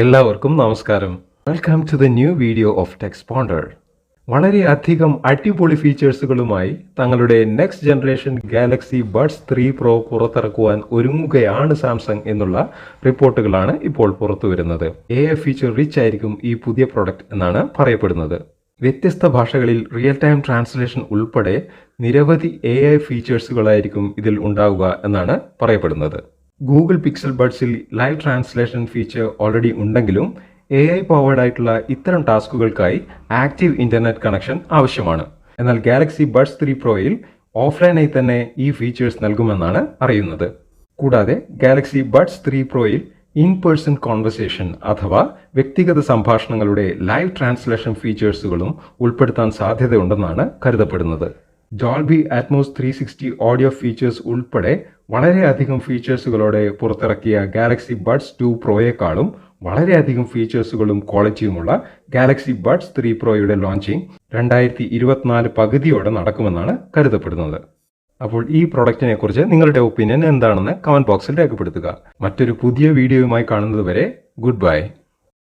എല്ലാവർക്കും നമസ്കാരം. Welcome to the new video of Techsponder. വളരെയധികം അടിപൊളി ഫീച്ചേഴ്സുകളുമായി തങ്ങളുടെ next generation Galaxy Buds 3 Pro പുറത്തിറക്കുവാൻ ഒരുങ്ങുകയാണ് സാംസങ് എന്നുള്ള റിപ്പോർട്ടുകളാണ് ഇപ്പോൾ പുറത്തു വരുന്നത്. AI ഫീച്ചർ റിച്ച് ആയിരിക്കും ഈ പുതിയ പ്രൊഡക്റ്റ് എന്നാണ് പറയപ്പെടുന്നത്. വ്യത്യസ്ത ഭാഷകളിൽ റിയൽ ടൈം ട്രാൻസ്ലേഷൻ ഉൾപ്പെടെ നിരവധി AI ഫീച്ചേഴ്സുകളായിരിക്കും ഇതിൽ ഉണ്ടാവുക എന്നാണ് പറയപ്പെടുന്നത്. ഗൂഗിൾ പിക്സൽ ബഡ്സിൽ ലൈവ് ട്രാൻസ്ലേഷൻ ഫീച്ചർ ഓൾറെഡി ഉണ്ടെങ്കിലും AI പവേർഡ് ആയിട്ടുള്ള ഇത്തരം ടാസ്കുകൾക്കായി ആക്റ്റീവ് ഇന്റർനെറ്റ് കണക്ഷൻ ആവശ്യമാണ്. എന്നാൽ ഗാലക്സി ബഡ്സ് 3 പ്രോയിൽ ഓഫ്ലൈനായി തന്നെ ഈ ഫീച്ചേഴ്സ് നൽകുമെന്നാണ് അറിയുന്നത്. കൂടാതെ ഗാലക്സി ബഡ്സ് 3 പ്രോയിൽ ഇൻ പേഴ്സൺ കോൺവെർസേഷൻ അഥവാ വ്യക്തിഗത സംഭാഷണങ്ങളുടെ ലൈവ് ട്രാൻസ്ലേഷൻ ഫീച്ചേഴ്സുകളും ഉൾപ്പെടുത്താൻ സാധ്യതയുണ്ടെന്നാണ് കരുതപ്പെടുന്നത്. ഡോൾബി അറ്റ്മോസ് 360 ഓഡിയോ ഫീച്ചേഴ്സ് ഉൾപ്പെടെ വളരെയധികം ഫീച്ചേഴ്സുകളോടെ പുറത്തിറക്കിയ ഗാലക്സി ബഡ്സ് 2 പ്രോയേക്കാളും വളരെയധികം ഫീച്ചേഴ്സുകളും ക്വാളിറ്റിയുമുള്ള ഗാലക്സി ബഡ്സ് 3 പ്രോയുടെ ലോഞ്ചിങ് 2024 പകുതിയോടെ നടക്കുമെന്നാണ് കരുതപ്പെടുന്നത്. അപ്പോൾ ഈ പ്രൊഡക്റ്റിനെ കുറിച്ച് നിങ്ങളുടെ ഒപ്പീനിയൻ എന്താണെന്ന് കമന്റ് ബോക്സിൽ രേഖപ്പെടുത്തുക. മറ്റൊരു പുതിയ വീഡിയോയുമായി കാണുന്നത് വരെ ഗുഡ് ബൈ.